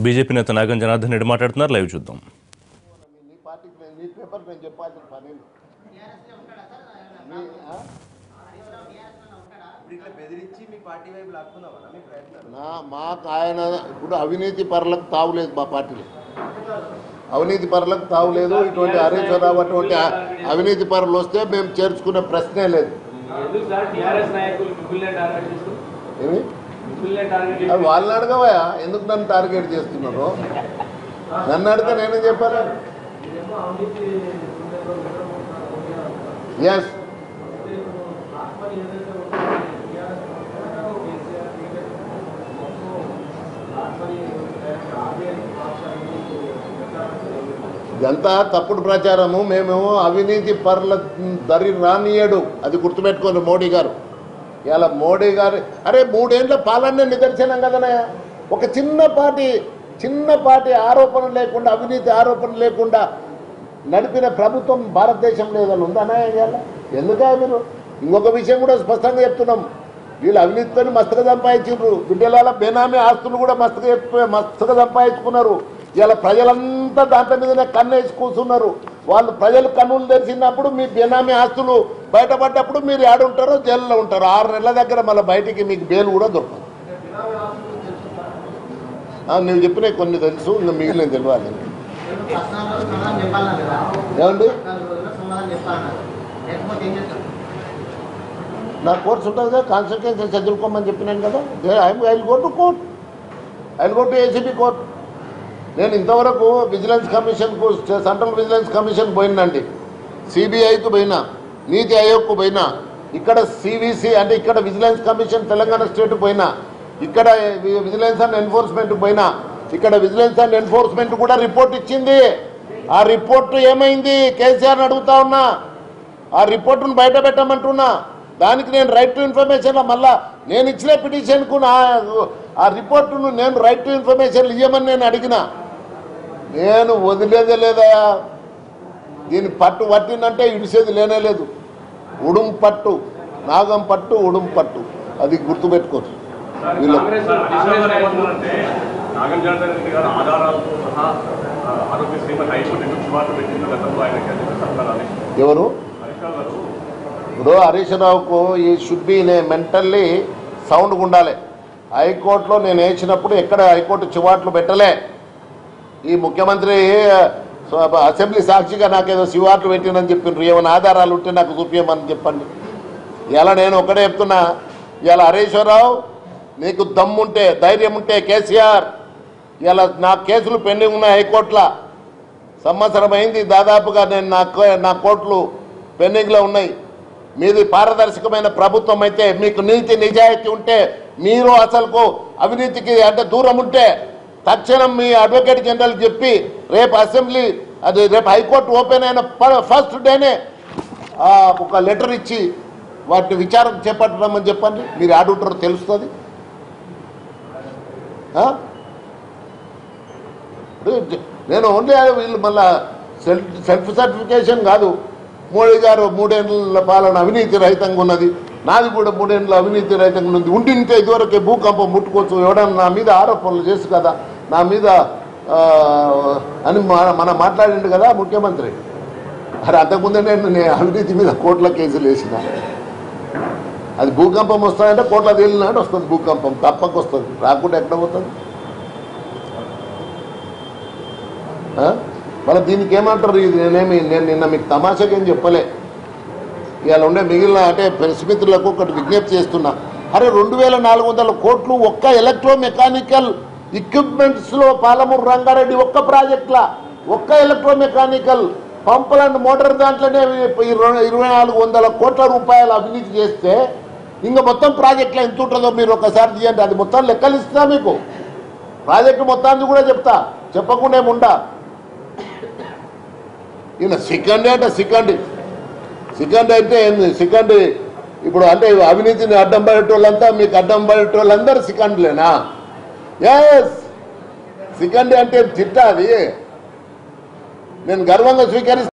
BJP నేత నాగం జనార్దన్ రెడ్డి మాట్లాడుతున్నారు. Live చూద్దాం. మాకు ఆయన ఇప్పుడు అవినీతి పరులకు తావులేదు. మా పార్టీలో అవినీతి పరులకు తావులేదు. ఇటువంటి హరీశ్వరరావు అటువంటి అవినీతి పరులు వస్తే మేము చేర్చుకునే ప్రశ్నే లేదు. వాళ్ళని అడగవా ఎందుకు నన్ను టార్గెట్ చేస్తున్నారు? నన్ను అడిగితే నేనేం చెప్పాను? ఎస్, ఇదంతా తప్పుడు ప్రచారము. మేమేమో అవినీతి పరుల దరి రానియడు, అది గుర్తుపెట్టుకోండి మోడీ గారు. ఇలా మోడీ గారు అరే 3 ఏళ్ళ పాలన నిదర్శనం కదనే. ఒక చిన్నపాటి ఆరోపణ లేకుండా, అవినీతి ఆరోపణ లేకుండా నడిపిన ప్రభుత్వం భారతదేశంలో ఏదైనా ఉందనే. ఎందుకే మీరు ఇంకొక విషయం కూడా స్పష్టంగా చెప్తున్నాం. వీళ్ళు అవినీతితో మస్తుగా సంపాదించారు. బిడ్డల బేనామీ ఆస్తులు కూడా మస్తుగా సంపాదించుకున్నారు. ఇలా ప్రజలంతా దాంట్లో మీదనే కన్నేసి కూర్చున్నారు. వాళ్ళు ప్రజలు కన్నులు తెరిచినప్పుడు మీ బేనామీ ఆస్తులు బయటపడ్డప్పుడు మీరు ఏడుంటారో జైల్లో ఉంటారు. 6 నెలల దగ్గర మళ్ళీ బయటికి మీకు బెయిల్ కూడా దొరకదు. నువ్వు చెప్పిన కొన్ని తెలుసు, ఇంకా మిగిలిన తెలియాలి. ఏమండి నా కోర్స్ ఉంటుంది కదా, కాన్స్టిట్యూన్సీ చదువుకోమని చెప్పినాను కదా. I will go to court, I will go to ACB court. నేను ఇంతవరకు విజిలెన్స్ కమిషన్కు, సెంట్రల్ విజిలెన్స్ కమిషన్ పోయినండి, సిబిఐకు పోయినా, నీతి ఆయోగ్కు పోయినా, ఇక్కడ సివిసి అంటే ఇక్కడ విజిలెన్స్ కమిషన్ తెలంగాణ స్టేట్ పోయినా, ఇక్కడ విజిలెన్స్ అండ్ ఎన్ఫోర్స్మెంట్ పోయినా, ఇక్కడ విజిలెన్స్ అండ్ ఎన్ఫోర్స్మెంట్ కూడా రిపోర్ట్ ఇచ్చింది. ఆ రిపోర్టు ఏమైంది కేసీఆర్ని అడుగుతా ఉన్నా. ఆ రిపోర్టును బయట పెట్టమంటున్నా. దానికి నేను రైట్ టు ఇన్ఫర్మేషన్ మళ్ళా నేను ఇచ్చిన పిటిషన్కు ఆ రిపోర్టును నేను రైట్ టు ఇన్ఫర్మేషన్ ఇవ్వమని నేను అడిగిన. నేను వదిలేదే లేదా. దీని పట్టు పట్టిందంటే ఇడిసేది లేనే లేదు. ఉడుం పట్టు, నాగం పట్టు, ఉడుం పట్టు, అది గుర్తుపెట్టుకోరు వీళ్ళు. ఎవరు ఇప్పుడు హరీష్ రావుకు ఈ షుడ్ బి మెంటల్లీ సౌండ్గా ఉండాలి. హైకోర్టులో నేను వేసినప్పుడు ఎక్కడ హైకోర్టు చివాట్లు పెట్టలే. ఈ ముఖ్యమంత్రి అసెంబ్లీ సాక్షిగా నాకేదో చివాట్లు పెట్టినని చెప్పిండ్రు. ఏమైనా ఆధారాలు ఉంటే నాకు చూపించమని చెప్పండి. ఇలా నేను ఒకటే చెప్తున్నా, ఇలా హరీశ్వరరావు నీకు దమ్ముంటే, ధైర్యం ఉంటే కేసీఆర్, ఇలా నా కేసులు పెండింగ్ ఉన్నాయి హైకోర్టులో. సంవత్సరం అయింది దాదాపుగా. నేను నా కోర్టులు పెండింగ్లో ఉన్నాయి. మీది పారదర్శకమైన ప్రభుత్వం అయితే, మీకు నీతి నిజాయితీ ఉంటే, మీరు అసలుకు అవినీతికి అంటే దూరం ఉంటే తక్షణం మీ అడ్వకేట్ జనరల్ చెప్పి రేపు అసెంబ్లీ అది రేపు హైకోర్టు ఓపెన్ అయిన ఫస్ట్ డేనే ఒక లెటర్ ఇచ్చి వాటిని విచారణ చేపట్టమని చెప్పండి. మీరు ఆడుంటారో తెలుస్తుంది. నేను ఓన్లీ వీళ్ళు మళ్ళా సెల్ఫ్ సర్టిఫికేషన్ కాదు. మోడీ గారు 3 ఏళ్ళ పాలన అవినీతి రహితంగా ఉన్నది, నాది కూడా 3 ఏళ్ళ అవినీతి రహితంగా ఉన్నది. ఉండింటే ఇదివరకే భూకంపం ముట్టుకోవచ్చు, ఎవడన్నా నా మీద ఆరోపణలు చేసి కదా నా మీద అని మనం మాట్లాడిండు కదా ముఖ్యమంత్రి. అరే అంతకుముందే నేను అవినీతి మీద కోర్టుల కేసులు వేసిన. అది భూకంపం వస్తుందంటే కోట్ల తేలినాడు వస్తుంది. భూకంపం తప్పక వస్తుంది, రాకుండా ఎక్కడ పోతుంది? మళ్ళీ దీనికి ఏమంటారు? ఇది నేను నిన్న మీకు తమాషాకి ఏం చెప్పలే. ఇవాళ ఉండే మిగిలిన అంటే ప్రెస్ మిత్రులకు ఒకటి విజ్ఞప్తి చేస్తున్నా. అరే 2400 కోట్లు ఒక్క ఎలక్ట్రో మెకానికల్ ఎక్విప్మెంట్స్లో పాలమూరు రంగారెడ్డి ఒక్క ప్రాజెక్టులా ఒక్క ఎలక్ట్రో మెకానికల్ పంపుల అండ్ మోటార్ దాంట్లోనే 2400 కోట్ల రూపాయలు అవినీతి చేస్తే ఇంకా మొత్తం ప్రాజెక్టులో ఎంత ఉంటుందో మీరు ఒకసారి తీయండి. అది మొత్తం లెక్కలు ఇస్తా మీకు. ప్రాజెక్టు మొత్తాన్ని కూడా చెప్తా, చెప్పకుండా ఏముండా. ఈయన సెకండ్ అంటే సెకండ్ అయితే సెకండ్ ఇప్పుడు అంటే అవినీతిని అడ్డం పడేటోళ్ళంతా మీకు అడ్డం పడేటోళ్ళందరూ సెకండ్లేనా? ఎస్, సెకండ్ అంటే తిట్ట. అది నేను గర్వంగా స్వీకరిస్తాను.